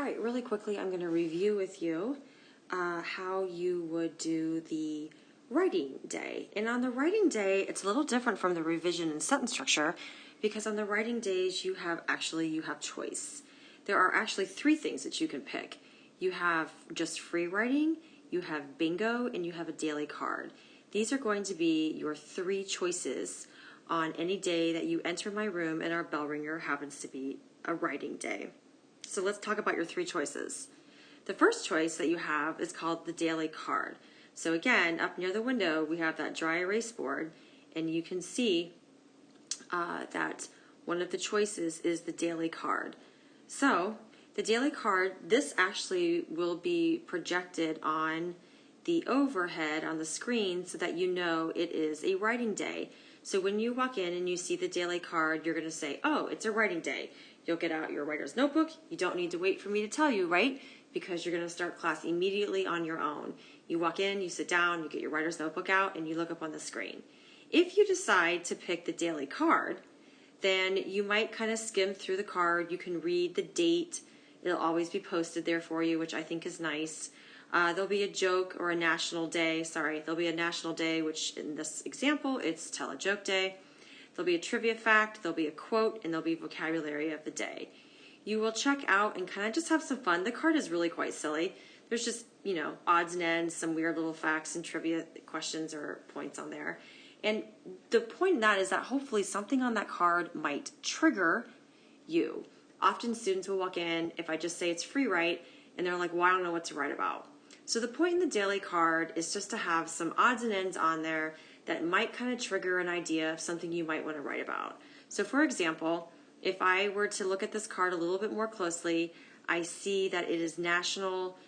right, really quickly, I'm going to review with you how you would do the writing day. And on the writing day, it's a little different from the revision and sentence structure because on the writing days, you have choice. There are actually three things that you can pick. You have just free writing, you have bingo, and you have a daily card. These are going to be your three choices on any day that you enter my room and our bell ringer happens to be a writing day. So let's talk about your three choices. The first choice that you have is called the daily card. So again, up near the window, we have that dry erase board, and you can see that one of the choices is the daily card. So the daily card, this actually will be projected on the overhead on the screen so that you know it is a writing day. So when you walk in and you see the daily card, you're going to say, oh, it's a writing day. You'll get out your writer's notebook. You don't need to wait for me to tell you, right? Because you're going to start class immediately on your own. You walk in, you sit down, you get your writer's notebook out, and you look up on the screen. If you decide to pick the daily card, then you might kind of skim through the card. You can read the date. It'll always be posted there for you, which I think is nice. There'll be a joke or a national day. There'll be a national day, which in this example, it's Tell a Joke Day. There'll be a trivia fact, there'll be a quote, and there'll be vocabulary of the day. You will check out and kind of just have some fun. The card is really quite silly. There's just, odds and ends, some weird little facts and trivia questions or points on there. And the point in that is that hopefully something on that card might trigger you. Often students will walk in, if I just say it's free write, and they're like, well, I don't know what to write about. So the point in the daily card is just to have some odds and ends on there that might kind of trigger an idea of something you might want to write about. So for example, if I were to look at this card a little bit more closely, I see that it is National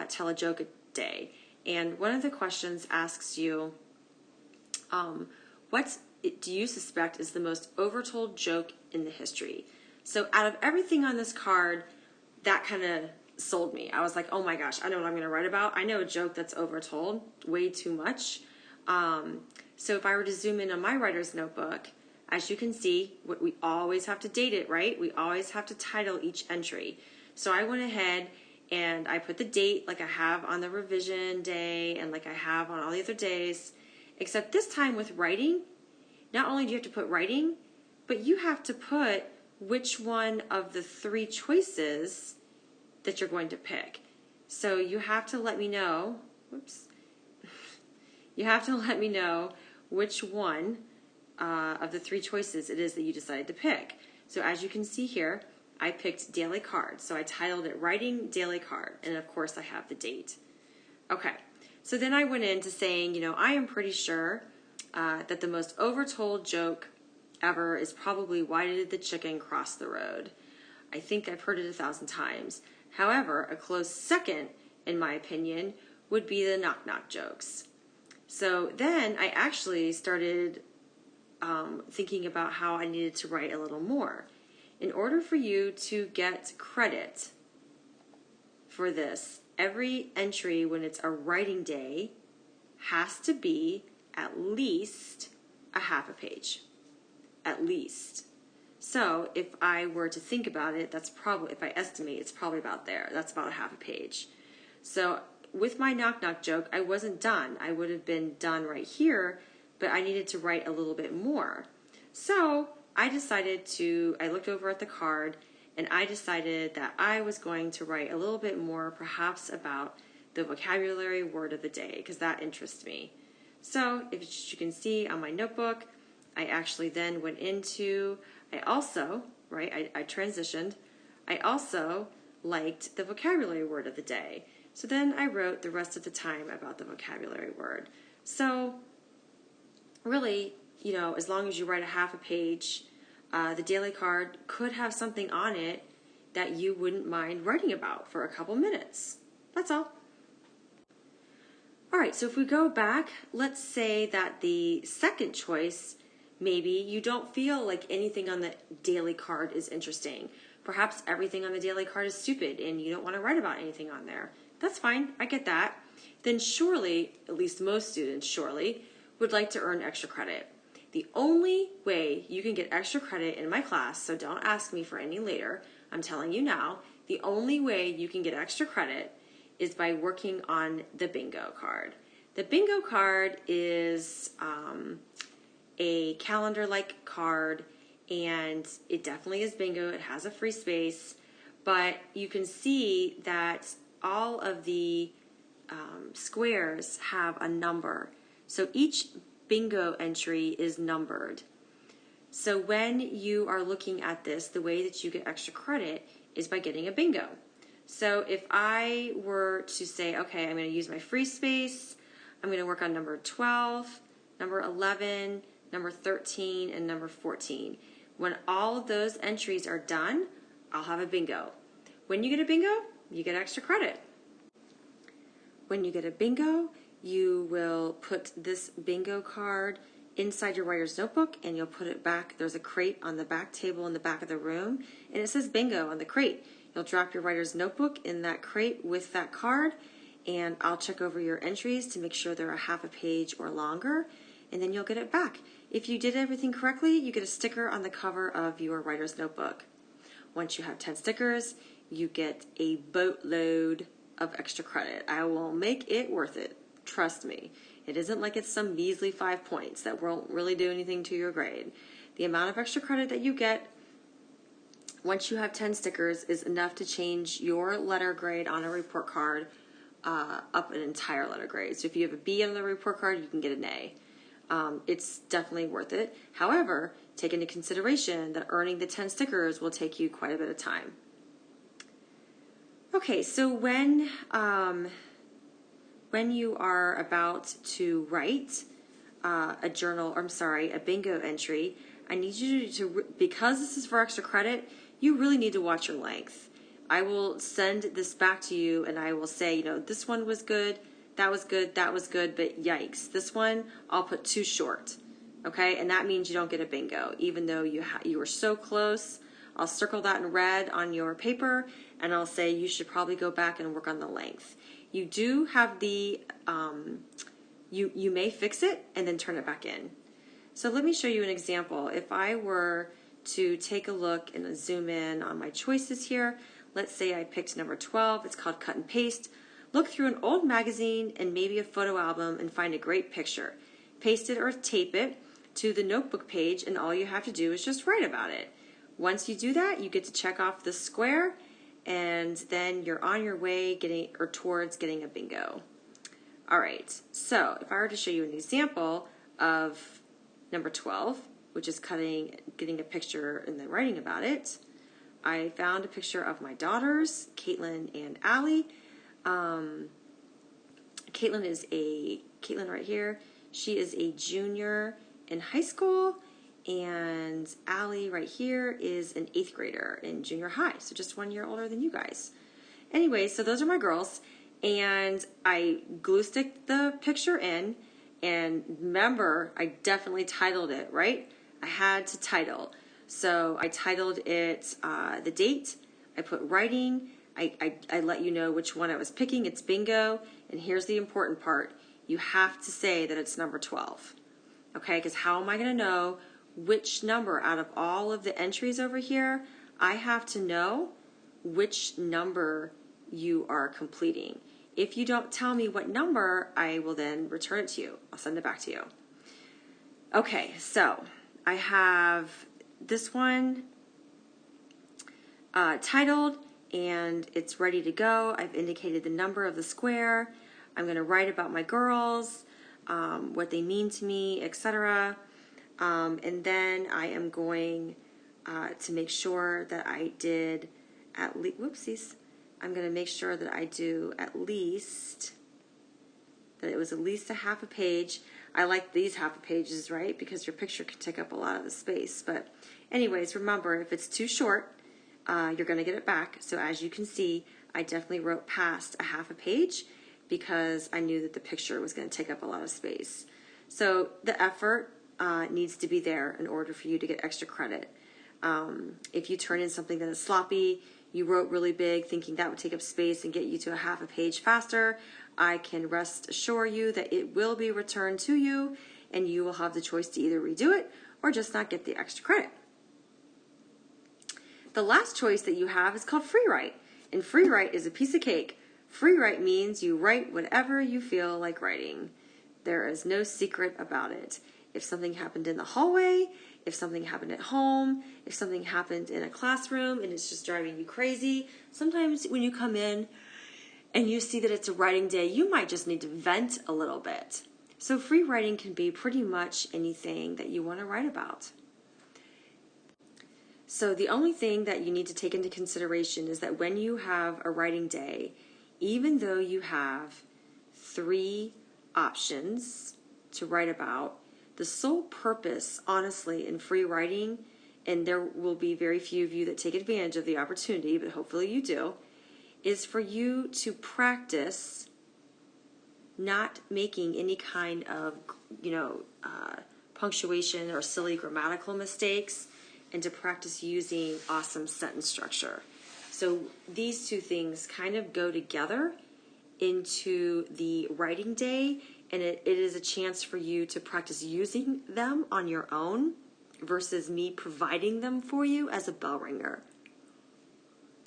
Tell a Joke Day. And one of the questions asks you, what do you suspect is the most overtold joke in the history? So out of everything on this card, that kind of sold me. I was like, oh my gosh, I know what I'm going to write about. I know a joke that's overtold way too much. So if I were to zoom in on my writer's notebook, as you can see, we always have to date it, right? We always have to title each entry. So I went ahead and I put the date like I have on the revision day and like I have on all the other days, except this time with writing, not only do you have to put writing, but you have to put which one of the three choices that you're going to pick. So you have to let me know, you have to let me know which one of the three choices it is that you decided to pick. So as you can see here, I picked daily card. So I titled it Writing Daily Card. And of course I have the date. Okay, so then I went into saying, I am pretty sure that the most overtold joke ever is probably why did the chicken cross the road? I think I've heard it 1,000 times. However, a close second, in my opinion, would be the knock-knock jokes. So then I actually started thinking about how I needed to write a little more. In order for you to get credit for this, every entry when it's a writing day has to be at least a half a page. At least. So if I were to think about it, that's probably, if I estimate, it's probably about there. That's about a half a page. So with my knock-knock joke, I wasn't done. I would have been done right here, but I needed to write a little bit more. So I looked over at the card, and I decided that I was going to write a little bit more, perhaps about the vocabulary word of the day, because that interests me. So if you can see on my notebook, I actually then went into, I transitioned. I also liked the vocabulary word of the day. So then I wrote the rest of the time about the vocabulary word. So really, as long as you write a half a page, the daily card could have something on it that you wouldn't mind writing about for a couple minutes. That's all. All right, so if we go back, let's say that the second choice, maybe you don't feel like anything on the daily card is interesting. Perhaps everything on the daily card is stupid and you don't want to write about anything on there. That's fine, I get that. Then surely, at least most students surely, would like to earn extra credit. The only way you can get extra credit in my class, so don't ask me for any later, I'm telling you now, the only way you can get extra credit is by working on the bingo card. The bingo card is a calendar-like card, and it definitely is bingo. It has a free space, but you can see that all of the squares have a number. So each bingo entry is numbered. So when you are looking at this, the way that you get extra credit is by getting a bingo. So if I were to say, okay, I'm going to use my free space, I'm going to work on number 12, number 11, number 13, and number 14. When all of those entries are done, I'll have a bingo. When you get a bingo, you get extra credit. When you get a bingo, you will put this bingo card inside your writer's notebook, and you'll put it back. There's a crate on the back table in the back of the room, and it says bingo on the crate. You'll drop your writer's notebook in that crate with that card, and I'll check over your entries to make sure they're a half a page or longer, and then you'll get it back. If you did everything correctly, you get a sticker on the cover of your writer's notebook. Once you have 10 stickers, you get a boatload of extra credit. I will make it worth it. Trust me. It isn't like it's some measly 5 points that won't really do anything to your grade. The amount of extra credit that you get once you have 10 stickers is enough to change your letter grade on a report card up an entire letter grade. So if you have a B on the report card, you can get an A. It's definitely worth it. However, take into consideration that earning the 10 stickers will take you quite a bit of time. Okay, so when you are about to write a bingo entry, I need you to, because this is for extra credit, you really need to watch your length. I will send this back to you and I will say, this one was good, that was good, but yikes, this one I'll put too short. Okay, and that means you don't get a bingo, even though you were so close. I'll circle that in red on your paper, and I'll say you should probably go back and work on the length. You do have the, you may fix it and then turn it back in. So let me show you an example. If I were to take a look and zoom in on my choices here, let's say I picked number 12, it's called Cut and Paste. Look through an old magazine and maybe a photo album and find a great picture. Paste it or tape it to the notebook page, and all you have to do is just write about it. Once you do that, you get to check off the square, and then you're on your way towards getting a bingo. All right, so if I were to show you an example of number 12, which is getting a picture and then writing about it, I found a picture of my daughters, Caitlin and Allie. Caitlin right here, she is a junior in high school, and Allie right here is an 8th grader in junior high, so just 1 year older than you guys. Anyway, so those are my girls, and I glue stick the picture in, and remember, I definitely titled it, right? I had to title. So I titled it the date, I put writing, I let you know which one I was picking, it's bingo, and here's the important part. You have to say that it's number 12, okay? Because how am I going to know which number out of all of the entries over here? I have to know which number you are completing. If you don't tell me what number, I will then return it to you. I'll send it back to you. Okay, so I have this one titled, and it's ready to go. I've indicated the number of the square. I'm going to write about my girls, what they mean to me, etc. And then I am going to make sure that I did at least, whoopsies, I'm going to make sure that I do at least, that it was at least a half a page. I like these half a pages, right? Because your picture can take up a lot of the space. But anyways, remember, if it's too short, you're going to get it back. So as you can see, I definitely wrote past a half a page because I knew that the picture was going to take up a lot of space. So the effort needs to be there in order for you to get extra credit. If you turn in something that is sloppy, you wrote really big thinking that would take up space and get you to a half a page faster, I can rest assure you that it will be returned to you, and you will have the choice to either redo it or just not get the extra credit. The last choice that you have is called free write. And free write is a piece of cake. Free write means you write whatever you feel like writing. There is no secret about it. If something happened in the hallway, if something happened at home, if something happened in a classroom and it's just driving you crazy, sometimes when you come in and you see that it's a writing day, you might just need to vent a little bit. So free writing can be pretty much anything that you want to write about. So the only thing that you need to take into consideration is that when you have a writing day, even though you have 3 options to write about, the sole purpose, honestly, in free writing, and there will be very few of you that take advantage of the opportunity, but hopefully you do, is for you to practice not making any kind of, punctuation or silly grammatical mistakes, and to practice using awesome sentence structure. So these 2 things kind of go together into the writing day, and it is a chance for you to practice using them on your own versus me providing them for you as a bell ringer.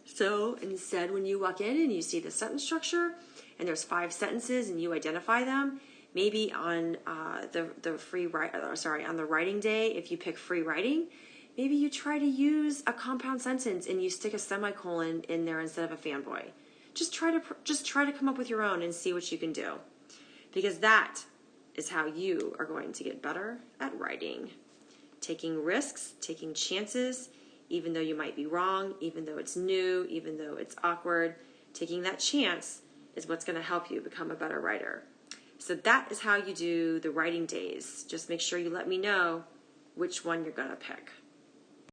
So instead, when you walk in and you see the sentence structure and there's 5 sentences and you identify them, maybe on on the writing day, if you pick free writing, maybe you try to use a compound sentence and you stick a semicolon in there instead of a fanboy. Just try to come up with your own and see what you can do, because that is how you are going to get better at writing. Taking risks, taking chances, even though you might be wrong, even though it's new, even though it's awkward, taking that chance is what's going to help you become a better writer. So that is how you do the writing days. Just make sure you let me know which one you're going to pick.